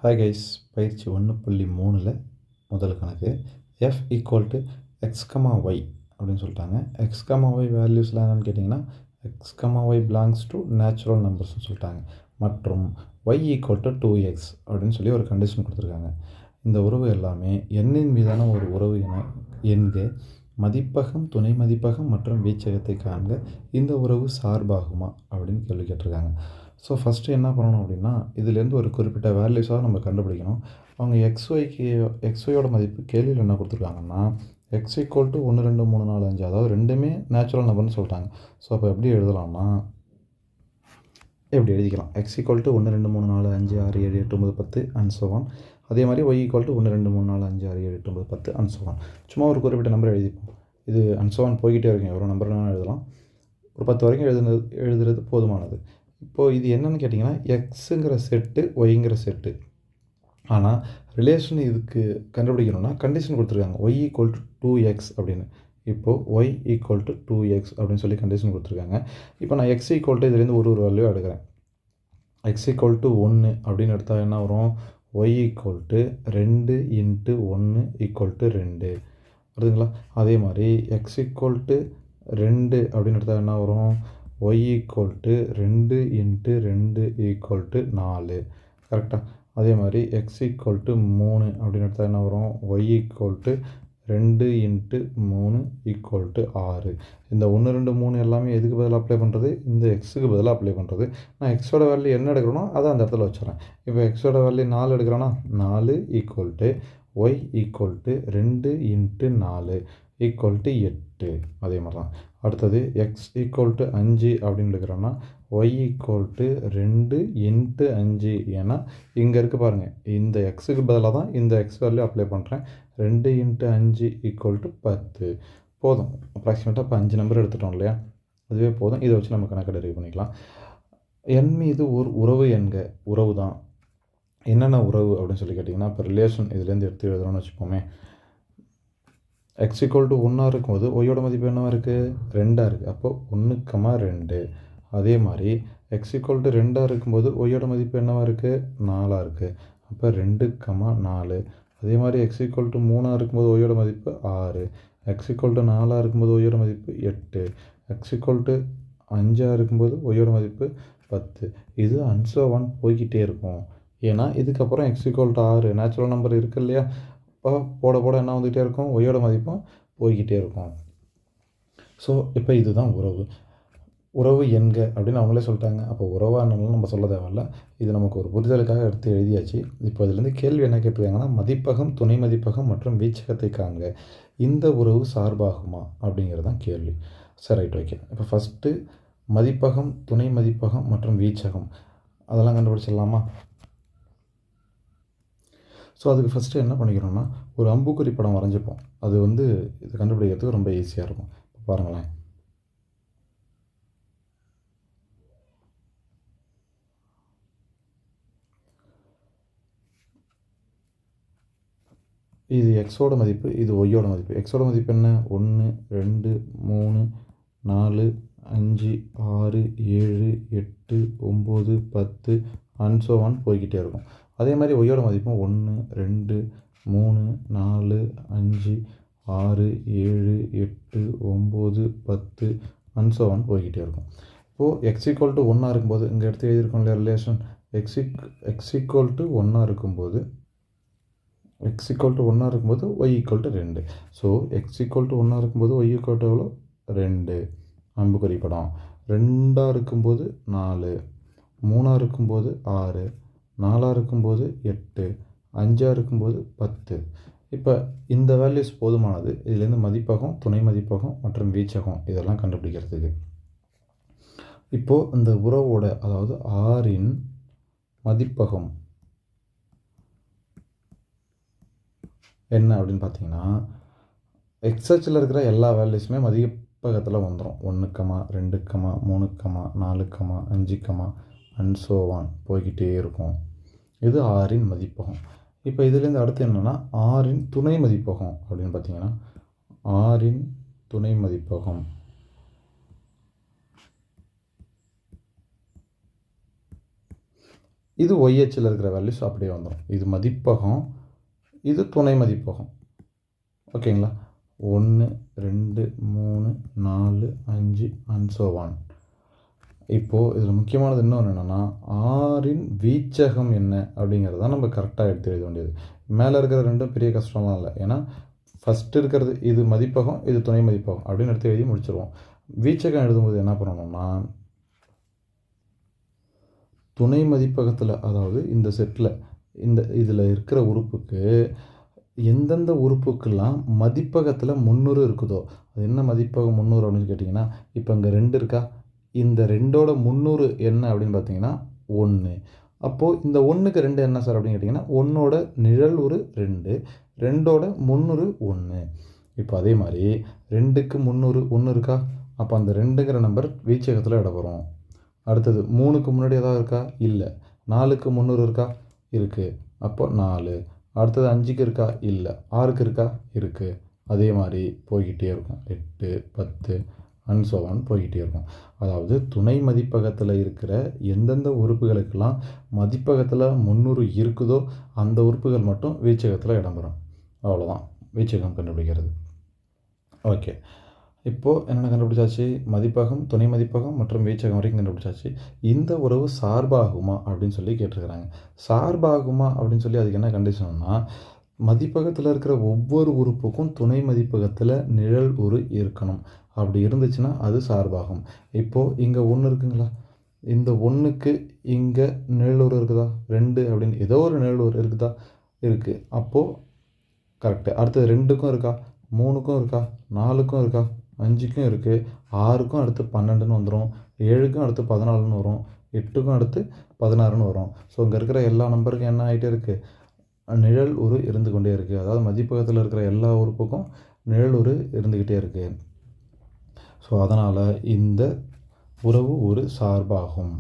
Hi guys, பயிற்சி 1.3ல் முதல் கணக்கு F equal to X comma Y அப்படின்னு சொல்லிட்டாங்க. எக்ஸ் கமா ஒய் வேல்யூஸ்லாம் என்னென்னு கேட்டிங்கன்னா X comma Y belongs to natural நம்பர்ஸ்னு சொல்லிட்டாங்க. மற்றும் ஒய் ஈக்குவல் டு 2x அப்படின்னு சொல்லி ஒரு கண்டிஷன் கொடுத்துருக்காங்க. இந்த உறவு எல்லாமே எண்ணின் மீதான ஒரு உறவு என்க மதிப்பகம், துணை மதிப்பகம் மற்றும் வீச்சகத்தை காண்க. இந்த உறவு சார்பாகுமா அப்படின்னு கேள்வி கேட்டிருக்காங்க. ஸோ ஃபஸ்ட்டு என்ன பண்ணணும் அப்படின்னா, இதுலேருந்து ஒரு குறிப்பிட்ட வேல்யூஸாக நம்ம கண்டுபிடிக்கணும். அவங்க எக்ஸ்ஒயோட மதிப்பு கேள்வியில் என்ன கொடுத்துருக்காங்கன்னா எக்ஸ் ஈக்குவல் டு 1 2 3 4 5, அதாவது ரெண்டுமே நேச்சுரல் நம்பர்னு சொல்லிட்டாங்க. ஸோ அப்போ எப்படி எழுதலாம்னா எப்படி எழுதிக்கலாம், X equal to 1 2 3 4 5 6 7 8 9 10 and so on. அதே மாதிரி Y equal to 1 2 3 4 5 6 7 8 9 10 and so on. சும்மா ஒரு குறிப்பிட்ட நம்பர் எழுதிப்போம். இது அண்ட் ஸோ ஆன் போய்கிட்டே இருக்குங்க, எவ்வளோ நம்பர்னாலும் எழுதலாம். ஒரு 10 வரைக்கும் எழுதுறது போதுமானது. இப்போது இது என்னென்னு கேட்டிங்கன்னா எக்ஸுங்கிற செட்டு, ஒய்ங்கிற செட்டு. ஆனால் ரிலேஷன் இதுக்கு கண்டுபிடிக்கணும்னா கண்டிஷன் கொடுத்துருக்காங்க, ஒய் ஈக்குவல் டு 2x அப்படின்னு. இப்போது ஒய் ஈக்குவல் டு 2x அப்படின்னு சொல்லி கண்டிஷன் கொடுத்துருக்காங்க. இப்போ நான் எக்ஸ் ஈக்குவல் டு இதுலேருந்து ஒரு வேல்யூ எடுக்கிறேன். எக்ஸ் ஈக்குவல் டு 1 அப்படின்னு எடுத்தால் என்ன வரும், y equal to 2 × 1 equal to 2 வருதுங்களா. அதே மாதிரி எக்ஸ் ஈக்குவல் டு 2 அப்படின்னு எடுத்தால் என்ன வரும், y equal to 2 × 2 equal to 4. கரெக்டாக. அதே மாதிரி எக்ஸ் ஈக்குவல் டு 3 அப்படின்னு எடுத்தால் என்ன வரும், y equal to 2 × 3 equal to 6. இந்த 1 2 3 எல்லாமே எதுக்கு பதிலாக அப்ளை பண்ணுறது, இந்த எக்ஸுக்கு பதிலாக அப்ளை பண்ணுறது. நான் எக்ஸோட வேல்யூ என்ன எடுக்கிறனோ அதை அந்த இடத்துல வச்சுறேன். இப்போ எக்ஸோட வேல்யூ 4 எடுக்கிறேன்னா 4 equal to y equal to 2 × 4 equal to 8. அதே மாதிரி தான் அடுத்தது எக்ஸ் ஈக்குவல் டு 5 அப்படின்னு எடுக்கிறோன்னா ஒய் ஈக்குவல் டு 2 × 5. ஏன்னா இங்கே இருக்குது பாருங்கள், இந்த எக்ஸுக்கு பதிலாக தான் இந்த எக்ஸ் வேல்யூ அப்ளை பண்ணுறேன். 2 × 5 ஈக்குவல் டு 10. போதும். அப்ராக்சிமேட்டாக இப்போ 5 நம்பர் எடுத்துட்டோம் இல்லையா, அதுவே போதும். இதை வச்சு நம்ம கணக்கு டெரைவ் பண்ணிக்கலாம். என் மீது ஒரு உறவு உறவு தான். என்னென்ன உறவு அப்படின்னு சொல்லி கேட்டிங்கன்னா, இப்போ ரிலேஷன் இதுலேருந்து எடுத்து எழுதுறோம்னு வச்சுப்போமே. எக்ஸ் ஈக்குவல் டு 1 இருக்கும்போது ஒய்யோட மதிப்பு என்னவாக இருக்குது, 2 இருக்குது. அப்போது 1, 2. அதே மாதிரி எக்ஸ் ஈக்குவல் டு 2 இருக்கும்போது ஒய்யோட மதிப்பு என்னவாக இருக்குது, 4 இருக்குது. அப்போ 2, 4. அதே மாதிரி எக்ஸ் ஈக்குவல் டு 3 இருக்கும்போது ஒய்யோட மதிப்பு 6. எக்ஸ் ஈக்குவல் டு 4 இருக்கும்போது ஒய்யோட மதிப்பு 8. எக்ஸ் ஈக்குவல் டு 5 இருக்கும்போது ஒய்யோட மதிப்பு 10. இது அண்ட் ஸோ ஆன் போய்கிட்டே இருக்கும். ஏன்னா இதுக்கப்புறம் X equal to 6 natural number இருக்குது இல்லையா, போட போட என்ன வந்துகிட்டே இருக்கும், ஒய்யோட மதிப்பும் போய்கிட்டே இருக்கும். ஸோ இப்போ இதுதான் உறவு என்க அப்படின்னு அவங்களே சொல்லிட்டாங்க. அப்போ உறவானாலும் நம்ம சொல்ல தேவையில்ல, இது நமக்கு ஒரு புரிதலுக்காக எடுத்து எழுதியாச்சு. இப்போ இதுலேருந்து கேள்வி என்ன கேட்டிருக்காங்கன்னா, மதிப்பகம், துணை மதிப்பகம் மற்றும் வீச்சகத்தை காண்க. இந்த உறவு சார்பாகுமா அப்படிங்கிறது தான் கேள்வி. சரி, ரைட், ஓகே. இப்போ ஃபஸ்ட்டு மதிப்பகம், துணை மதிப்பகம் மற்றும் வீச்சகம் அதெல்லாம் கண்டுபிடிச்சிடலாமா. ஸோ அதுக்கு ஃபஸ்ட்டு என்ன பண்ணிக்கிறோம்னா, ஒரு அம்புக்குறி படம் வரைஞ்சிப்போம். அது இது கண்டுபிடிக்கிறதுக்கு ரொம்ப ஈஸியாக இருக்கும். இப்போ பாருங்களேன், இது எக்ஸோட மதிப்பு, இது ஒய்யோட மதிப்பு. எக்ஸோட மதிப்பு என்ன, 1 2 3 4 5 6 7 8 9 10 அண்ட் ஸோ ஆன் போய்கிட்டே இருக்கும். அதே மாதிரி ஒய்யோட மதிப்பும் 1 2 3 4 5 6 7 8 9 10 அண்ட் ஸோ ஆன் போய்கிட்டே இருக்கும். இப்போது எக்ஸ் ஈக்குவல் டு 1 இருக்கும்போது இங்கே எடுத்து எழுதியிருக்கோம் இல்லையா ரிலேஷன், எக்ஸ் ஈக்குவல் டு 1 இருக்கும்போது எக்ஸ் ஈக்குவல் டு 1 இருக்கும்போது y equal to 2. So x equal to 1 இருக்கும்போது ஒய் ஈக்குவல் டு எவ்வளோ, 2. அம்புக்குறி படம். 2 இருக்கும்போது 4, 3 இருக்கும்போது 6, 4 இருக்கும்போது 8, 5 இருக்கும்போது 10. இப்போ இந்த வேல்யூஸ் போதுமானது இதுலேருந்து மதிப்பகம், துணை மதிப்பகம் மற்றும் வீச்சகம் இதெல்லாம் கண்டுபிடிக்கிறதுக்கு. இப்போது இந்த உறவோட, அதாவது ஆரின் மதிப்பகம் என்ன அப்படின்னு பார்த்தீங்கன்னா, எக்ஸ்ஹெச்சில் இருக்கிற எல்லா வேல்யூஸுமே மதிப்பகத்தில் வந்துடும். 1, 2, 3, 4, 5 அண்ட் ஸோ ஆன் போய்கிட்டே இருக்கும். இது ஆரின் மதிப்பகம். இப்போ இதுலேருந்து அடுத்து என்னென்னா, ஆரின் துணை மதிப்பகம் அப்படின்னு பார்த்தீங்கன்னா, ஆரின் துணை மதிப்பகம் இது ஒய் அச்சில் இருக்கிற வேல்யூஸ் அப்படியே வந்துடும். இது மதிப்பகம், இது துணை மதிப்பகம். ஓகேங்களா? 1 2 3 4 5 அண்ட் ஸோ ஆன். இப்போது இதில் முக்கியமானது இன்னொன்று என்னென்னா, ஆரின் வீச்சகம் என்ன அப்படிங்கிறது தான் நம்ம கரெக்டாக எடுத்து எழுத வேண்டியது. மேலே இருக்கிற ரெண்டும் பெரிய கஷ்டம்லாம் இல்லை. ஏன்னா ஃபஸ்ட்டு இருக்கிறது இது மதிப்பகம், இது துணை மதிப்பகம் அப்படின்னு எடுத்து எழுதி முடிச்சிருவோம். வீச்சகம் எழுதும்போது என்ன பண்ணணும்னா, துணை மதிப்பகத்தில், அதாவது இந்த செட்டில் இதில் இருக்கிற உறுப்புக்கு எந்தெந்த உறுப்புக்கெல்லாம் மதிப்பகத்தில் 300 இருக்குதோ, அது என்ன மதிப்பகம் 300 அப்படின்னு கேட்டிங்கன்னா, இப்போ இங்கே 2 இருக்கா, இந்த 2ஓட 300 என்ன அப்படின்னு பார்த்தீங்கன்னா 1. அப்போது இந்த 1க்கு 2 என்ன சார் அப்படின்னு கேட்டிங்கன்னா, 1ஓட நிழல் ஒரு 2, 2ஓட 300 1. இப்போ அதே மாதிரி 2க்கு 300 1 இருக்கா, அப்போ அந்த 2ங்கிற நம்பர் வீச்சகத்தில் இடப்பெறும். அடுத்தது 3க்கு முன்னாடி ஏதாவது இருக்கா, இல்லை. 4க்கு 300 இருக்கா, இருக்குது. அப்போ 4. அடுத்தது 5க்கு இருக்கா, இல்லை. 6க்கு இருக்கா, இருக்குது. அதே மாதிரி போய்கிட்டே இருக்கும். 8 10 அண்ட் ஸோ ஆன் போய்கிட்டே இருக்கும். அதாவது துணை மதிப்பகத்தில் இருக்கிற எந்தெந்த உறுப்புகளுக்கெல்லாம் மதிப்பகத்தில் 300 இருக்குதோ அந்த உறுப்புகள் மட்டும் வீச்சகத்தில் இடம்பெறும். அவ்வளோதான் வீச்சகம் கண்டுபிடிக்கிறது. ஓகே, இப்போது என்னென்ன கண்டுபிடிச்சாச்சு, மதிப்பகம், துணை மதிப்பகம் மற்றும் வீச்சகம் வரைக்கும் கண்டுபிடிச்சாச்சு. இந்த உறவு சார்பாகுமா அப்படின்னு சொல்லி கேட்டிருக்கிறாங்க. சார்பாகுமா அப்படின்னு சொல்லி அதுக்கு என்ன கண்டிஷன்னா, மதிப்பகத்தில் இருக்கிற ஒவ்வொரு உறுப்புக்கும் துணை மதிப்பகத்தில் நிழல் உரு இருக்கணும். அப்படி இருந்துச்சுன்னா அது சார்பாகும். இப்போது இங்கே 1 இருக்குங்களா, இந்த 1க்கு இங்கே நிழல் உரு இருக்குதா, 2 அப்படின்னு ஏதோ ஒரு நிழல் உரு இருக்குதா, இருக்குது. அப்போது கரெக்டு. அடுத்தது 2க்கும் இருக்கா, 3க்கும் இருக்கா, 4க்கும் இருக்கா, 5க்கும் இருக்குது, 6க்கும் அடுத்து 12ன்னு வந்துடும், 7க்கும் அடுத்து 14ன்னு வரும், 8க்கும் அடுத்து 16ன்னு வரும். ஸோ இங்கே இருக்கிற எல்லா நம்பருக்கும் என்ன ஆகிட்டே இருக்குது, நிழல் உரு இருந்து கொண்டே இருக்குது. அதாவது மதிப்பகத்தில் இருக்கிற எல்லா உறுப்புக்கும் நிழல் உரு இருந்துக்கிட்டே இருக்குது. ஸோ அதனால் இந்த உறவு ஒரு சார்பாகும்.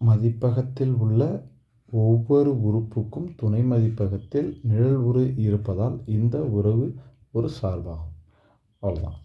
மதிப்பகத்தில் உள்ள ஒவ்வொரு உறுப்புக்கும் துணை மதிப்பகத்தில் நிழல் உரு இருப்பதால் இந்த உறவு ஒரு சார்பாகும். அவ்வளோதான்.